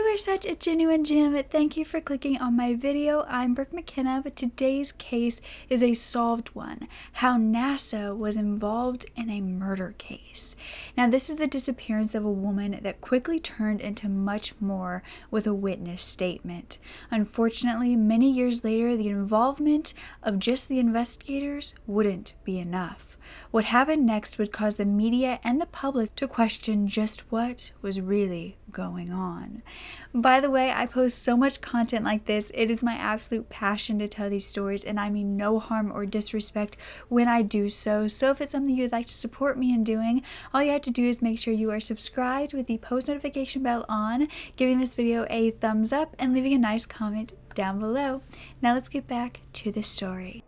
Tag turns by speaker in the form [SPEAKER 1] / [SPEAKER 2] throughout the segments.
[SPEAKER 1] are such a genuine gem. Thank you for clicking on my video. I'm Brooke McKenna, but today's case is a solved one. How NASA was involved in a murder case. Now, this is the disappearance of a woman that quickly turned into much more with a witness statement. Unfortunately, many years later, the involvement of just the investigators wouldn't be enough. What happened next would cause the media and the public to question just what was really going on. By the way, I post so much content like this. It is my absolute passion to tell these stories, and I mean no harm or disrespect when I do so. So if it's something you'd like to support me in doing, all you have to do is make sure you are subscribed with the post notification bell on, giving this video a thumbs up, and leaving a nice comment down below. Now let's get back to the story.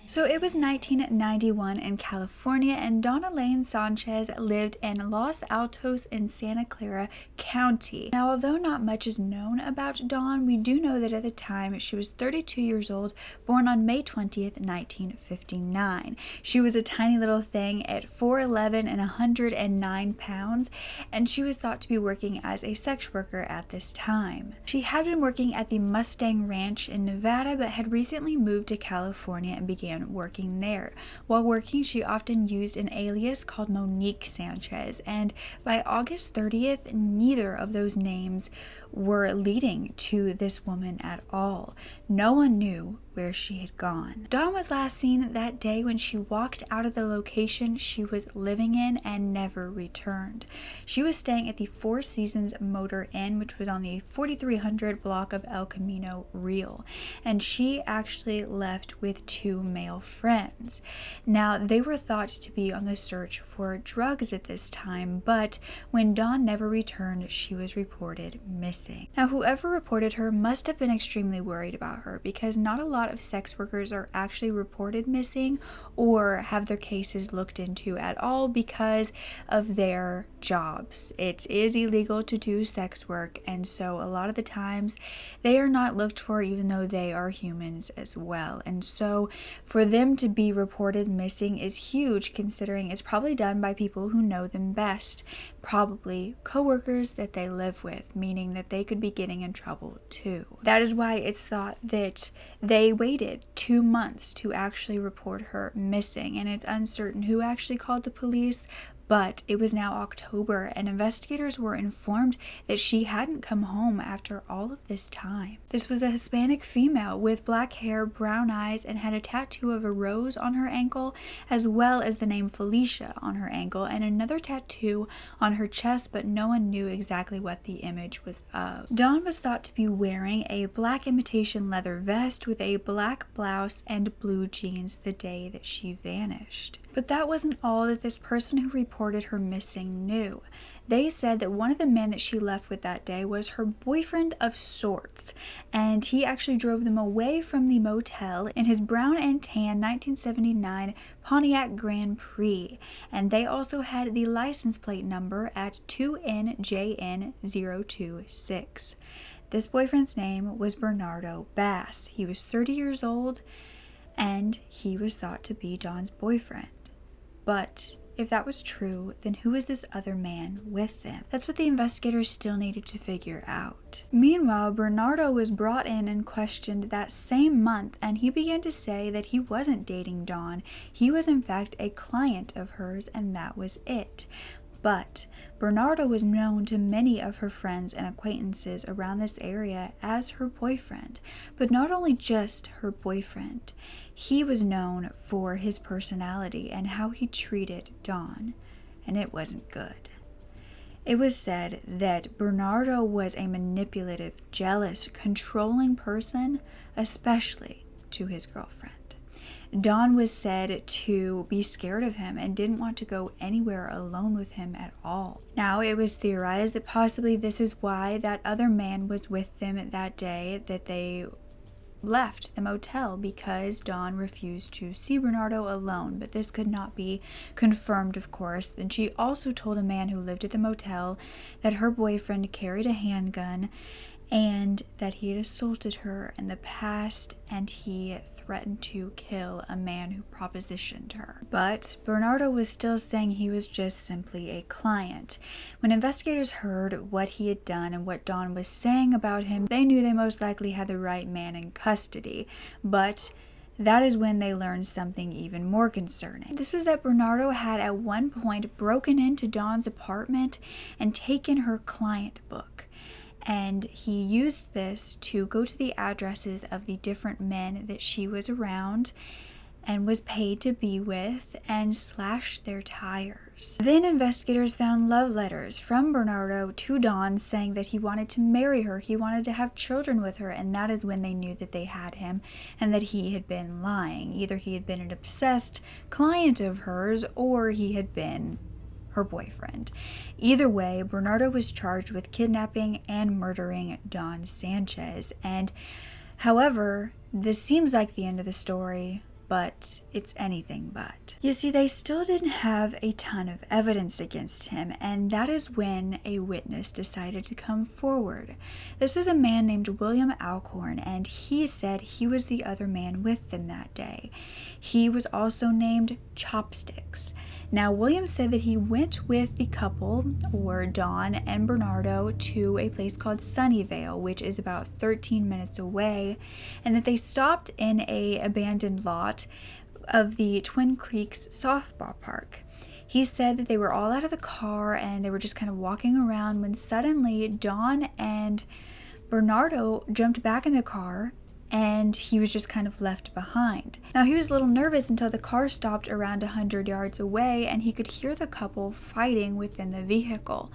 [SPEAKER 1] So it was 1991 in California, and Elaine Sanchez lived in Los Altos in Santa Clara County. Now, although not much is known about Dawn, we do know that at the time she was 32 years old, born on May 20th, 1959. She was a tiny little thing at 4'11" and 109 pounds, and she was thought to be working as a sex worker at this time. She had been working at the Mustang Ranch in Nevada, but had recently moved to California and began working there. While working, she often used an alias called Monique Sanchez, and by August 30th, neither of those names were leading to this woman at all. No one knew where she had gone. Dawn was last seen that day when she walked out of the location she was living in and never returned. She was staying at the Four Seasons Motor Inn, which was on the 4300 block of El Camino Real, and she actually left with two male friends. Now, they were thought to be on the search for drugs at this time, but when Dawn never returned, she was reported missing. Now, whoever reported her must have been extremely worried about her, because not a lot of sex workers are actually reported missing or have their cases looked into at all because of their jobs. It is illegal to do sex work, and so a lot of the times they are not looked for, even though they are humans as well. And so for them to be reported missing is huge, considering it's probably done by people who know them best, probably co-workers that they live with, meaning that they could be getting in trouble too. That is why it's thought that they waited 2 months to actually report her missing, and it's uncertain who actually called the police. But it was now October, and investigators were informed that she hadn't come home after all of this time. This was a Hispanic female with black hair, brown eyes, and had a tattoo of a rose on her ankle, as well as the name Felicia on her ankle, and another tattoo on her chest, but no one knew exactly what the image was of. Dawn was thought to be wearing a black imitation leather vest with a black blouse and blue jeans the day that she vanished. But that wasn't all that this person who reported her missing knew. They said that one of the men that she left with that day was her boyfriend of sorts, and he actually drove them away from the motel in his brown and tan 1979 Pontiac Grand Prix, and they also had the license plate number at 2NJN026. This boyfriend's name was Bernardo Bass. He was 30 years old, and he was thought to be Dawn's boyfriend. But if that was true, then who was this other man with them? That's what the investigators still needed to figure out. Meanwhile, Bernardo was brought in and questioned that same month, and he began to say that he wasn't dating Dawn. He was in fact a client of hers, and that was it. But Bernardo was known to many of her friends and acquaintances around this area as her boyfriend. But not only just her boyfriend, he was known for his personality and how he treated Dawn, and it wasn't good. It was said that Bernardo was a manipulative, jealous, controlling person, especially to his girlfriend. Dawn was said to be scared of him and didn't want to go anywhere alone with him at all. Now, it was theorized that possibly this is why that other man was with them that day that they left the motel, because Dawn refused to see Bernardo alone, but this could not be confirmed, of course. And she also told a man who lived at the motel that her boyfriend carried a handgun and that he had assaulted her in the past, and he threatened to kill a man who propositioned her. But Bernardo was still saying he was just simply a client. When investigators heard what he had done and what Dawn was saying about him, they knew they most likely had the right man in custody. But that is when they learned something even more concerning. This was that Bernardo had at one point broken into Dawn's apartment and taken her client book. And he used this to go to the addresses of the different men that she was around and was paid to be with and slash their tires. Then investigators found love letters from Bernardo to Dawn saying that he wanted to marry her, he wanted to have children with her, and that is when they knew that they had him and that he had been lying. Either he had been an obsessed client of hers or he had been her boyfriend. Either way, Bernardo was charged with kidnapping and murdering Dawn Sanchez. And however, this seems like the end of the story, but it's anything but. You see, they still didn't have a ton of evidence against him, and that is when a witness decided to come forward. This was a man named William Alcorn, and he said he was the other man with them that day. He was also named Chopsticks. Now, William said that he went with the couple, or Dawn and Bernardo, to a place called Sunnyvale, which is about 13 minutes away, and that they stopped in an abandoned lot of the Twin Creeks softball park. He said that they were all out of the car and they were just kind of walking around when suddenly Dawn and Bernardo jumped back in the car and he was just kind of left behind. Now, he was a little nervous until the car stopped around 100 yards away and he could hear the couple fighting within the vehicle.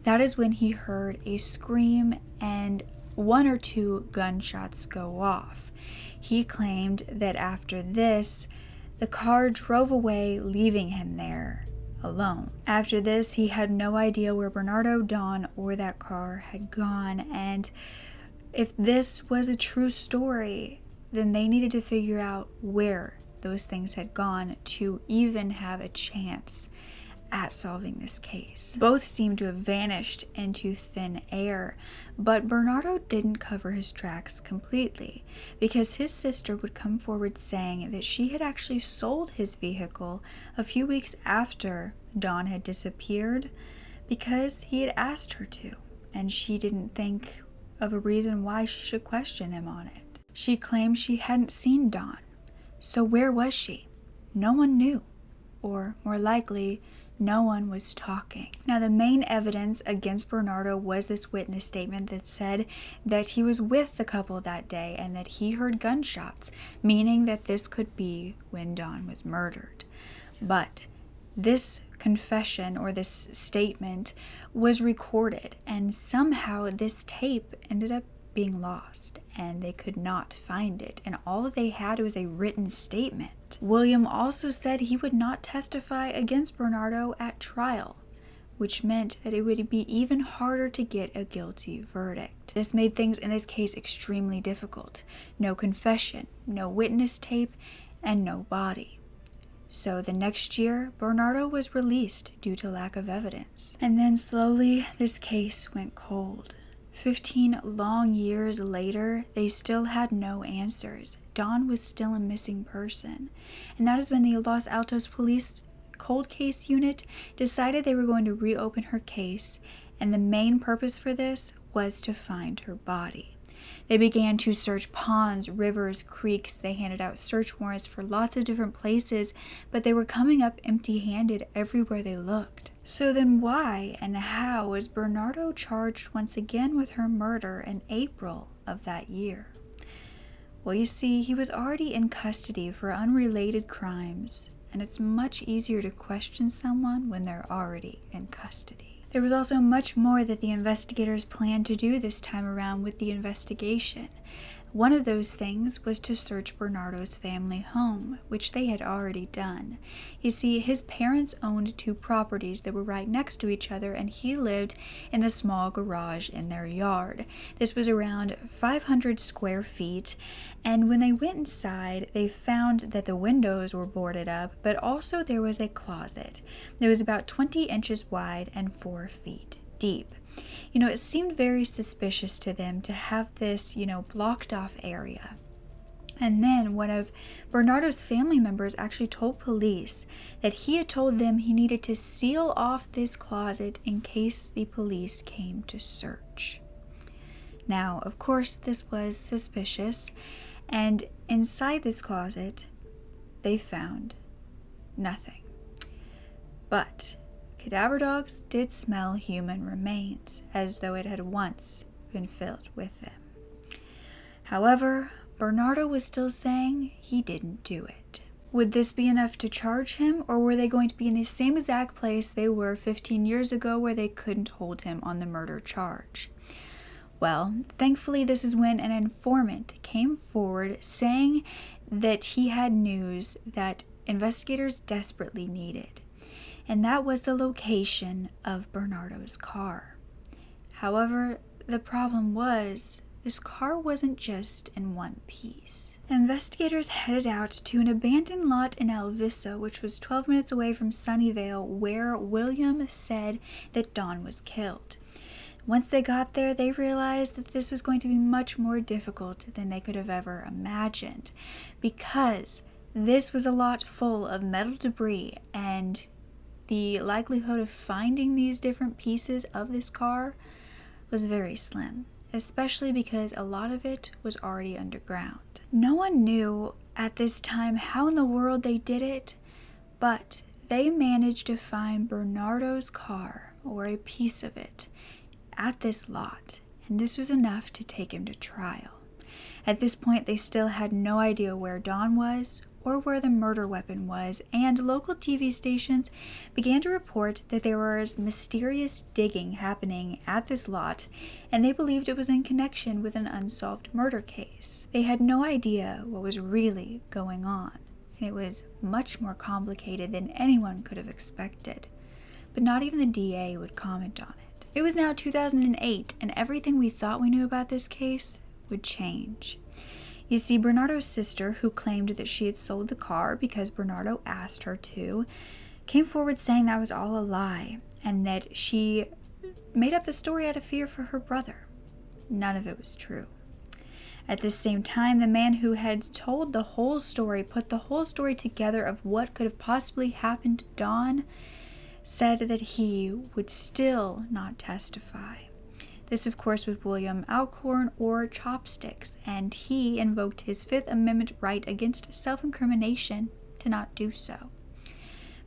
[SPEAKER 1] That is when he heard a scream and 1 or 2 gunshots go off. He claimed that after this, the car drove away, leaving him there alone. After this, he had no idea where Bernardo, Dawn, or that car had gone, and if this was a true story, then they needed to figure out where those things had gone to even have a chance at solving this case. Both seemed to have vanished into thin air, but Bernardo didn't cover his tracks completely because his sister would come forward saying that she had actually sold his vehicle a few weeks after Dawn had disappeared because he had asked her to, and she didn't think of a reason why she should question him on it. She claimed she hadn't seen Dawn. So where was she? No one knew. Or, more likely, no one was talking. Now, the main evidence against Bernardo was this witness statement that said that he was with the couple that day and that he heard gunshots, meaning that this could be when Dawn was murdered. But this confession or this statement was recorded, and somehow this tape ended up being lost and they could not find it, and all they had was a written statement. William also said he would not testify against Bernardo at trial, which meant that it would be even harder to get a guilty verdict. This made things in this case extremely difficult. No confession, no witness tape, and no body. So the next year, Bernardo was released due to lack of evidence. And then slowly, this case went cold. 15 long years later, they still had no answers. Dawn was still a missing person. And that is when the Los Altos Police Cold Case Unit decided they were going to reopen her case, and the main purpose for this was to find her body. They began to search ponds, rivers, creeks. They handed out search warrants for lots of different places, but they were coming up empty-handed everywhere they looked. So then why and how was Bernardo charged once again with her murder in April of that year? Well, you see, he was already in custody for unrelated crimes, and it's much easier to question someone when they're already in custody. There was also much more that the investigators planned to do this time around with the investigation. One of those things was to search Bernardo's family home, which they had already done. You see, his parents owned 2 properties that were right next to each other, and he lived in the small garage in their yard. This was around 500 square feet, and when they went inside, they found that the windows were boarded up, but also there was a closet. It was about 20 inches wide and 4 feet deep. You know, it seemed very suspicious to them to have this, blocked off area. And then one of Bernardo's family members actually told police that he had told them he needed to seal off this closet in case the police came to search. Now, of course, this was suspicious, and inside this closet, they found nothing. But cadaver dogs did smell human remains, as though it had once been filled with them. However, Bernardo was still saying he didn't do it. Would this be enough to charge him, or were they going to be in the same exact place they were 15 years ago where they couldn't hold him on the murder charge? Well, thankfully this is when an informant came forward saying that he had news that investigators desperately needed, and that was the location of Bernardo's car. However, the problem was, this car wasn't just in one piece. Investigators headed out to an abandoned lot in El Viso, which was 12 minutes away from Sunnyvale, where William said that Dawn was killed. Once they got there, they realized that this was going to be much more difficult than they could have ever imagined, because this was a lot full of metal debris, and the likelihood of finding these different pieces of this car was very slim, especially because a lot of it was already underground. No one knew at this time how in the world they did it, but they managed to find Bernardo's car, or a piece of it, at this lot, and this was enough to take him to trial. At this point, they still had no idea where Dawn was or where the murder weapon was, and local TV stations began to report that there was mysterious digging happening at this lot, and they believed it was in connection with an unsolved murder case. They had no idea what was really going on, and it was much more complicated than anyone could have expected. But not even the DA would comment on it. It was now 2008, and everything we thought we knew about this case would change. You see, Bernardo's sister, who claimed that she had sold the car because Bernardo asked her to, came forward saying that was all a lie, and that she made up the story out of fear for her brother. None of it was true. At the same time, the man who had told the whole story, put the whole story together of what could have possibly happened to Dawn, said that he would still not testify. This, of course, was William Alcorn, or Chopsticks, and he invoked his Fifth Amendment right against self-incrimination to not do so.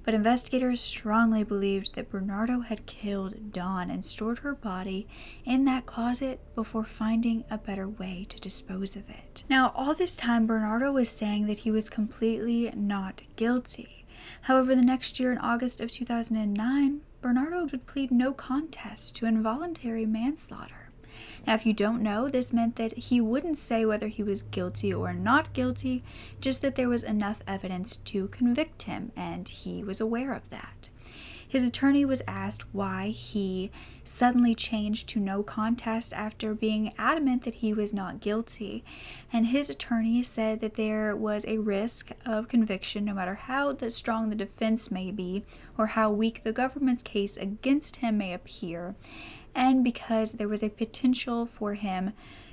[SPEAKER 1] But investigators strongly believed that Bernardo had killed Dawn and stored her body in that closet before finding a better way to dispose of it. Now, all this time, Bernardo was saying that he was completely not guilty. However, the next year in August of 2009, Bernardo would plead no contest to involuntary manslaughter. Now, if you don't know, this meant that he wouldn't say whether he was guilty or not guilty, just that there was enough evidence to convict him, and he was aware of that. His attorney was asked why he suddenly changed to no contest after being adamant that he was not guilty, and his attorney said that there was a risk of conviction no matter how strong the defense may be or how weak the government's case against him may appear, and because there was a potential for him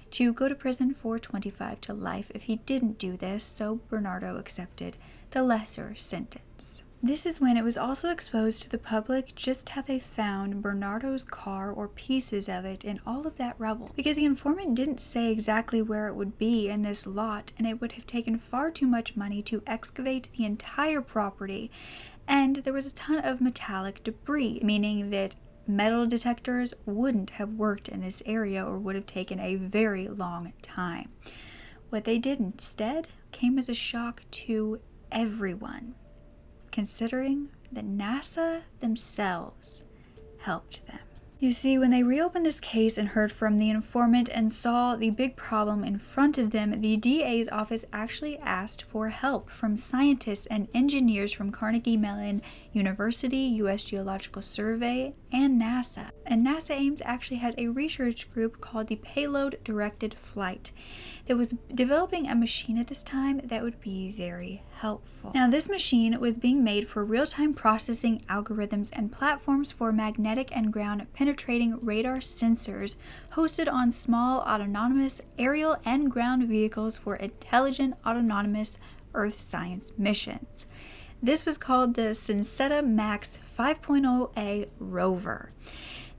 [SPEAKER 1] to go to prison for 25 to life if he didn't do this, so Bernardo accepted the lesser sentence. This is when it was also exposed to the public just how they found Bernardo's car or pieces of it in all of that rubble, because the informant didn't say exactly where it would be in this lot, and it would have taken far too much money to excavate the entire property, and there was a ton of metallic debris, meaning that metal detectors wouldn't have worked in this area or would have taken a very long time. What they did instead came as a shock to everyone, considering that NASA themselves helped them. You see, when they reopened this case and heard from the informant and saw the big problem in front of them, the DA's office actually asked for help from scientists and engineers from Carnegie Mellon University, U.S. Geological Survey, and NASA. And NASA Ames actually has a research group called the Payload Directed Flight that was developing a machine at this time that would be very helpful. Now, this machine was being made for real-time processing algorithms and platforms for magnetic and ground penetrating penetrating radar sensors hosted on small autonomous aerial and ground vehicles for intelligent autonomous Earth science missions. This was called the Synceta Max 5.0A rover.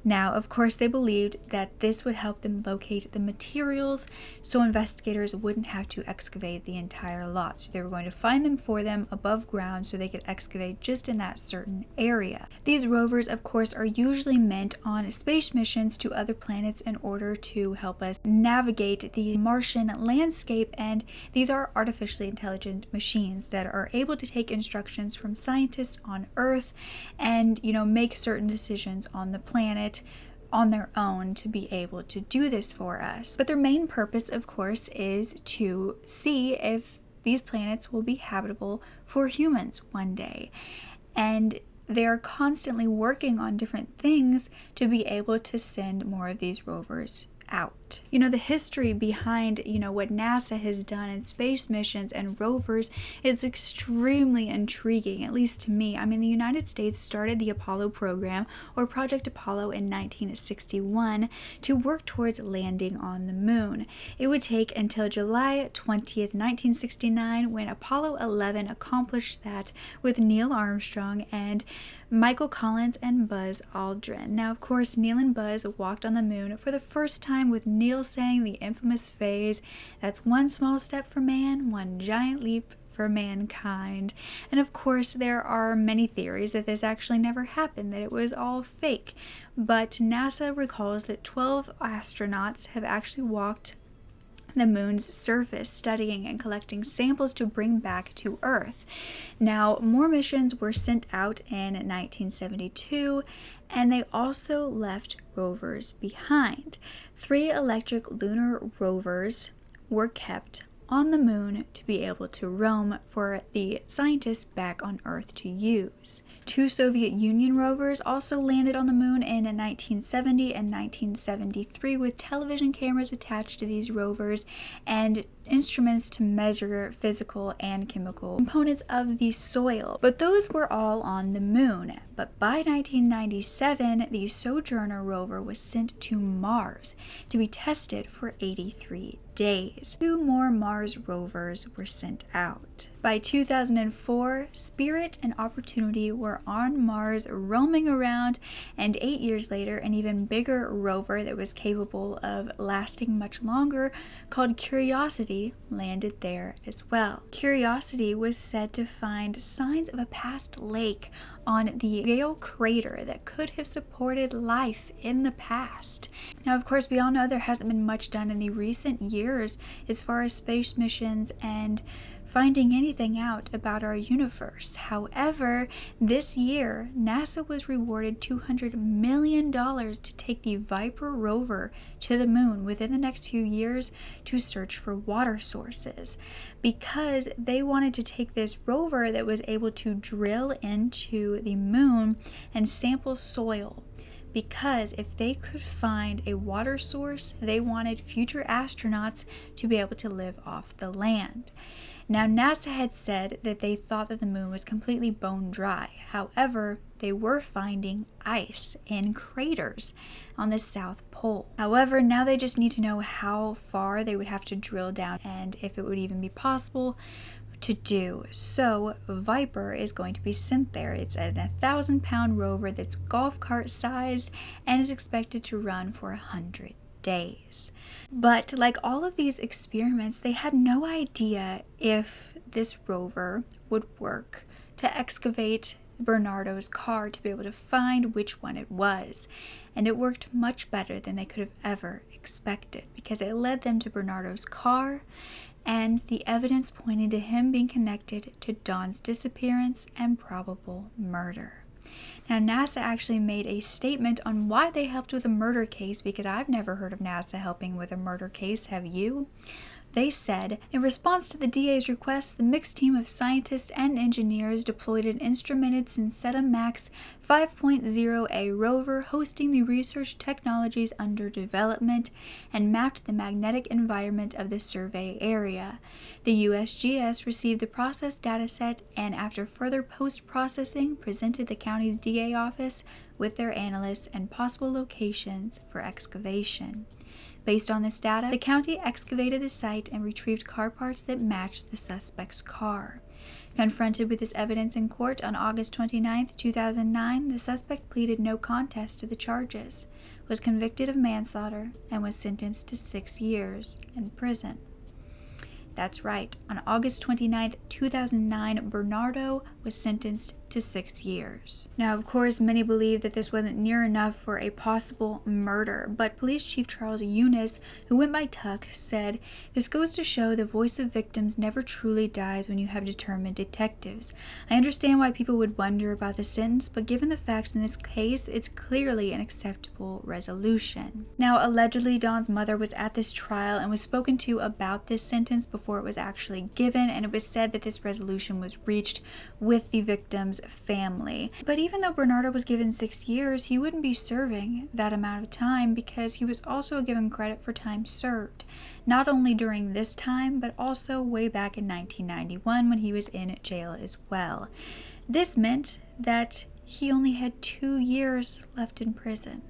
[SPEAKER 1] Now, of course, they believed that this would help them locate the materials so investigators wouldn't have to excavate the entire lot. So they were going to find them for them above ground so they could excavate just in that certain area. These rovers, of course, are usually meant on space missions to other planets in order to help us navigate the Martian landscape, and these are artificially intelligent machines that are able to take instructions from scientists on Earth and, make certain decisions on the planet on their own to be able to do this for us. But their main purpose, of course, is to see if these planets will be habitable for humans one day. And they are constantly working on different things to be able to send more of these rovers out. The history behind, what NASA has done in space missions and rovers is extremely intriguing, at least to me. The United States started the Apollo program, or Project Apollo, in 1961 to work towards landing on the moon. It would take until July 20th, 1969, when Apollo 11 accomplished that with Neil Armstrong and Michael Collins and Buzz Aldrin. Now, of course, Neil and Buzz walked on the moon for the first time, with Neil saying the infamous phrase, "That's one small step for man, one giant leap for mankind." And of course, there are many theories that this actually never happened, that it was all fake. But NASA recalls that 12 astronauts have actually walked the moon's surface, studying and collecting samples to bring back to Earth. Now, more missions were sent out in 1972, and they also left rovers behind. 3 electric lunar rovers were kept on the moon to be able to roam for the scientists back on Earth to use. 2 Soviet Union rovers also landed on the moon in 1970 and 1973 with television cameras attached to these rovers and instruments to measure physical and chemical components of the soil. But those were all on the moon. But by 1997, the Sojourner rover was sent to Mars to be tested for 83 days. 2 more Mars rovers were sent out. By 2004, Spirit and Opportunity were on Mars roaming around, and 8 years later, an even bigger rover that was capable of lasting much longer, called Curiosity, landed there as well. Curiosity was said to find signs of a past lake on the Gale crater that could have supported life in the past. Now, of course, we all know there hasn't been much done in the recent years as far as space missions and finding anything out about our universe. However, this year, NASA was rewarded $200 million to take the Viper rover to the moon within the next few years to search for water sources, because they wanted to take this rover that was able to drill into the moon and sample soil. Because if they could find a water source, they wanted future astronauts to be able to live off the land. Now, NASA had said that they thought that the moon was completely bone dry. However, they were finding ice in craters on the South Pole. However, now they just need to know how far they would have to drill down and if it would even be possible to do. So Viper is going to be sent there. It's a 1,000-pound rover that's golf cart sized and is expected to run for 100 days. But like all of these experiments, they had no idea if this rover would work to excavate Bernardo's car to be able to find which one it was. And it worked much better than they could have ever expected, because it led them to Bernardo's car, and the evidence pointed to him being connected to Dawn's disappearance and probable murder. Now, NASA actually made a statement on why they helped with a murder case, because I've never heard of NASA helping with a murder case. Have you? They said, in response to the DA's request, the mixed team of scientists and engineers deployed an instrumented Synceta Max 5.0A rover hosting the research technologies under development and mapped the magnetic environment of the survey area. The USGS received the processed dataset and, after further post-processing, presented the county's DA office with their analysts and possible locations for excavation. Based on this data, the county excavated the site and retrieved car parts that matched the suspect's car. Confronted with this evidence in court on August 29, 2009, the suspect pleaded no contest to the charges, was convicted of manslaughter, and was sentenced to 6 years in prison. That's right, on August 29, 2009, Bernardo was sentenced to 6 years. Now, of course, many believe that this wasn't near enough for a possible murder, but Police Chief Charles Eunice, who went by Tuck, said, "This goes to show the voice of victims never truly dies when you have determined detectives. I understand why people would wonder about the sentence, but given the facts in this case, it's clearly an acceptable resolution." Now, allegedly, Dawn's mother was at this trial and was spoken to about this sentence before it was actually given, and it was said that this resolution was reached with the victim's family. But even though Bernardo was given 6 years, he wouldn't be serving that amount of time because he was also given credit for time served, not only during this time, but also way back in 1991 when he was in jail as well. This meant that he only had 2 years left in prison,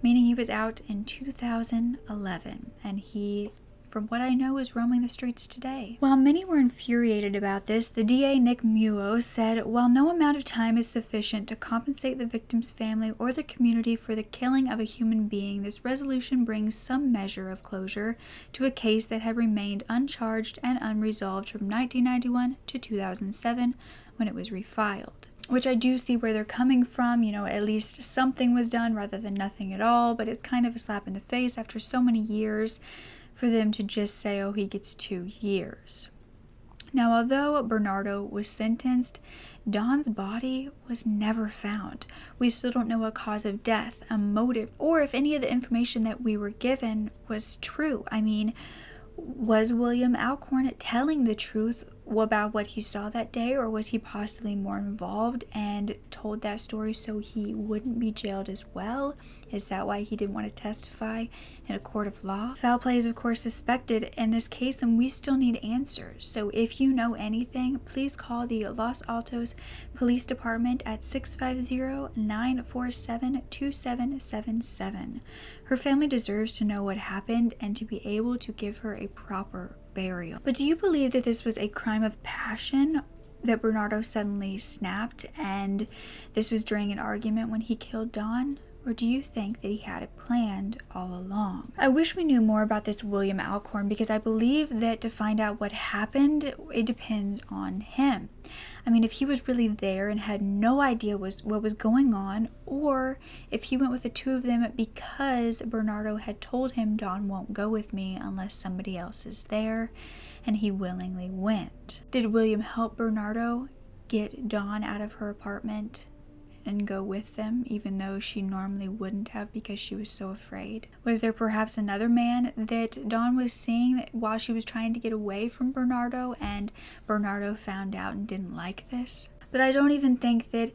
[SPEAKER 1] meaning he was out in 2011, and he, from what I know, is roaming the streets today. While many were infuriated about this, the DA Nick Muo said, "While no amount of time is sufficient to compensate the victim's family or the community for the killing of a human being, this resolution brings some measure of closure to a case that had remained uncharged and unresolved from 1991 to 2007 when it was refiled." Which I do see where they're coming from, at least something was done rather than nothing at all, but it's kind of a slap in the face after so many years for them to just say, oh, he gets 2 years. Now, although Bernardo was sentenced, Dawn's body was never found. We still don't know a cause of death, a motive, or if any of the information that we were given was true. I mean, was William Alcorn telling the truth about what he saw that day, or was he possibly more involved and told that story so he wouldn't be jailed as well? Is that why he didn't want to testify in a court of law? Foul play is of course suspected in this case, and we still need answers. So if you know anything, please call the Los Altos Police Department at 650-947-2777. Her family deserves to know what happened and to be able to give her a proper burial. But do you believe that this was a crime of passion, that Bernardo suddenly snapped and this was during an argument when he killed Dawn? Or do you think that he had it planned all along? I wish we knew more about this William Alcorn, because I believe that to find out what happened, it depends on him. I mean, if he was really there and had no idea what was going on, or if he went with the two of them because Bernardo had told him, Dawn won't go with me unless somebody else is there, and he willingly went. Did William help Bernardo get Dawn out of her apartment and go with them, even though she normally wouldn't have because she was so afraid? Was there perhaps another man that Dawn was seeing while she was trying to get away from Bernardo, and Bernardo found out and didn't like this? But I don't even think that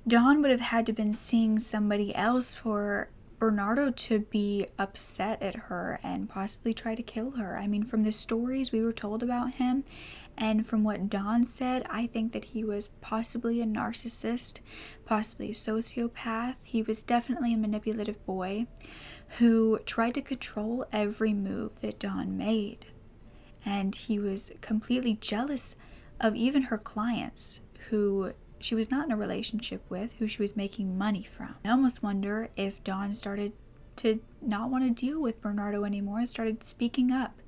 [SPEAKER 1] Dawn would have had to been seeing somebody else for Bernardo to be upset at her and possibly try to kill her. I mean, from the stories we were told about him, and from what Dawn said, I think that he was possibly a narcissist, possibly a sociopath. He was definitely a manipulative boy who tried to control every move that Dawn made. And he was completely jealous of even her clients, who she was not in a relationship with, who she was making money from. I almost wonder if Dawn started to not want to deal with Bernardo anymore and started speaking up,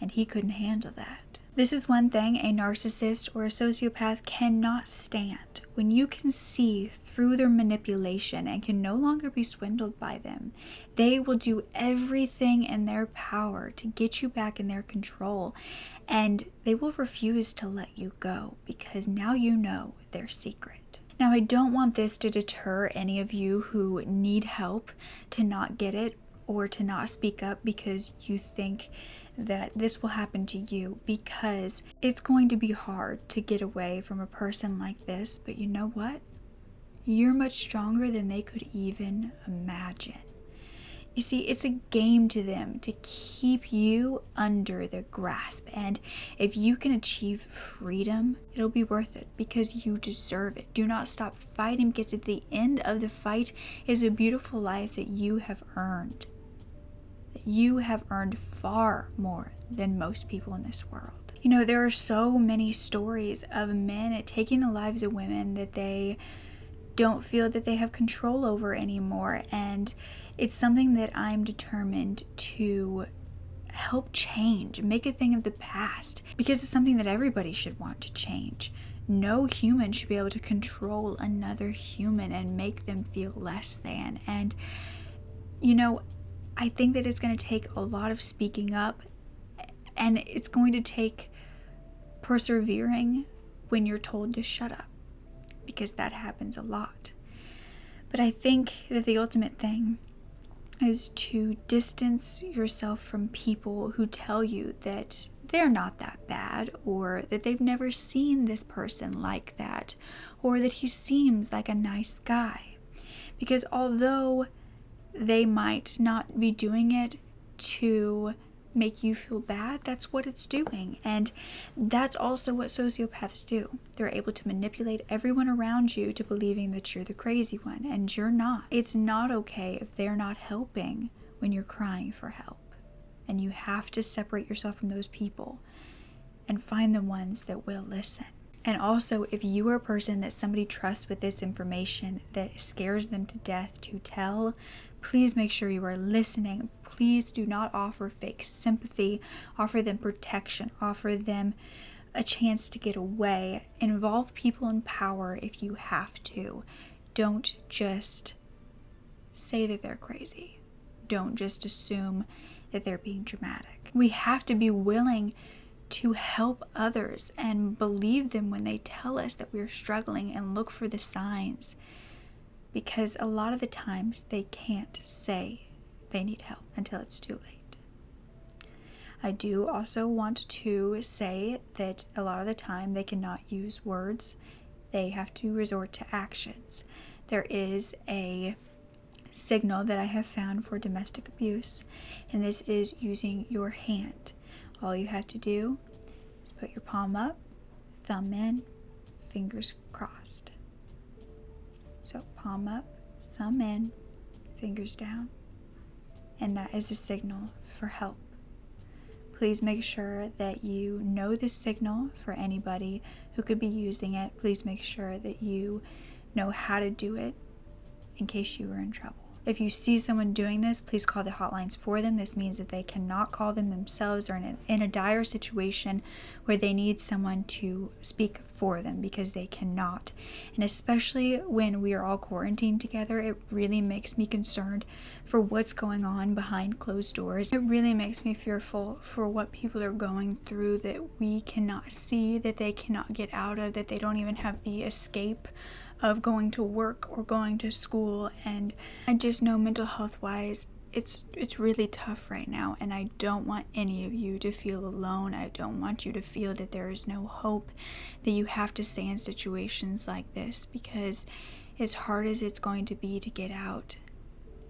[SPEAKER 1] and he couldn't handle that. This is one thing a narcissist or a sociopath cannot stand: when you can see through their manipulation and can no longer be swindled by them. They will do everything in their power to get you back in their control, and they will refuse to let you go because now you know their secret. Now, I don't want this to deter any of you who need help to not get it or to not speak up because you think that this will happen to you, because it's going to be hard to get away from a person like this. But you know what? You're much stronger than they could even imagine. You see, it's a game to them to keep you under their grasp. And if you can achieve freedom, it'll be worth it because you deserve it. Do not stop fighting, because at the end of the fight is a beautiful life that you have earned. That you have earned far more than most people in this world. You know, there are so many stories of men taking the lives of women that they don't feel that they have control over anymore. And it's something that I'm determined to help change, make a thing of the past, because it's something that everybody should want to change. No human should be able to control another human and make them feel less than. And, you know, I think that it's going to take a lot of speaking up, and it's going to take persevering when you're told to shut up, because that happens a lot. But I think that the ultimate thing is to distance yourself from people who tell you that they're not that bad, or that they've never seen this person like that, or that he seems like a nice guy. Because although they might not be doing it to make you feel bad, that's what it's doing. And that's also what sociopaths do. They're able to manipulate everyone around you to believing that you're the crazy one, and you're not. It's not okay if they're not helping when you're crying for help. And you have to separate yourself from those people and find the ones that will listen. And also, if you are a person that somebody trusts with this information that scares them to death to tell, please make sure you are listening. Please do not offer fake sympathy. Offer them protection. Offer them a chance to get away. Involve people in power if you have to. Don't just say that they're crazy. Don't just assume that they're being dramatic. We have to be willing to help others and believe them when they tell us that we're struggling, and look for the signs, because a lot of the times they can't say they need help until it's too late. I do also want to say that a lot of the time they cannot use words. They have to resort to actions. There is a signal that I have found for domestic abuse, and this is using your hand. All you have to do is put your palm up, thumb in, fingers crossed. So palm up, thumb in, fingers down. And that is a signal for help. Please make sure that you know this signal for anybody who could be using it. Please make sure that you know how to do it in case you are in trouble. If you see someone doing this, please call the hotlines for them. This means that they cannot call them themselves, or in a dire situation where they need someone to speak for them, because they cannot. And especially when we are all quarantined together, it really makes me concerned for what's going on behind closed doors. It really makes me fearful for what people are going through that we cannot see, that they cannot get out of, that they don't even have the escape of going to work or going to school. And I just know mental health wise, it's really tough right now, and I don't want any of you to feel alone. I don't want you to feel that there is no hope, that you have to stay in situations like this, because as hard as it's going to be to get out,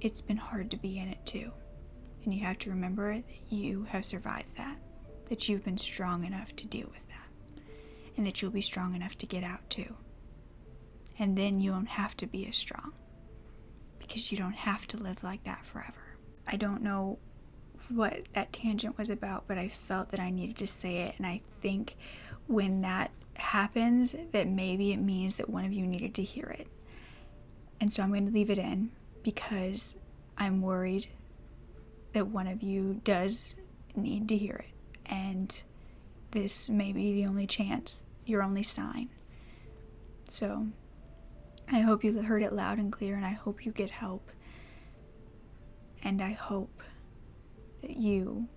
[SPEAKER 1] it's been hard to be in it too. And you have to remember that you have survived that you've been strong enough to deal with that, and that you'll be strong enough to get out too. And then you don't have to be as strong, because you don't have to live like that forever. I don't know what that tangent was about, but I felt that I needed to say it. And I think when that happens, that maybe it means that one of you needed to hear it. And so I'm going to leave it in, because I'm worried that one of you does need to hear it. And this may be the only chance, your only sign. So I hope you heard it loud and clear, and I hope you get help. And I hope that you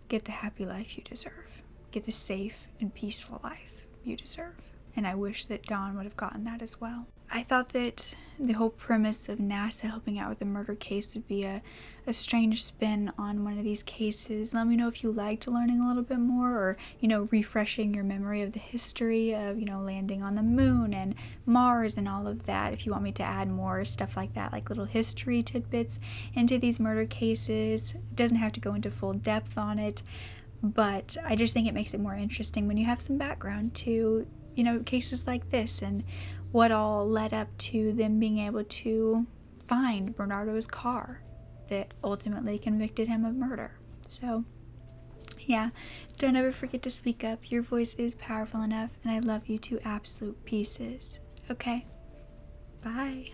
[SPEAKER 1] get the happy life you deserve. Get the safe and peaceful life you deserve. And I wish that Dawn would have gotten that as well. I thought that the whole premise of NASA helping out with a murder case would be a strange spin on one of these cases. Let me know if you liked learning a little bit more, or, refreshing your memory of the history of, landing on the moon and Mars and all of that. If you want me to add more stuff like that, like little history tidbits into these murder cases. It doesn't have to go into full depth on it, but I just think it makes it more interesting when you have some background to, cases like this and what all led up to them being able to find Bernardo's car that ultimately convicted him of murder. So, yeah, don't ever forget to speak up. Your voice is powerful enough, and I love you to absolute pieces. Okay? Bye.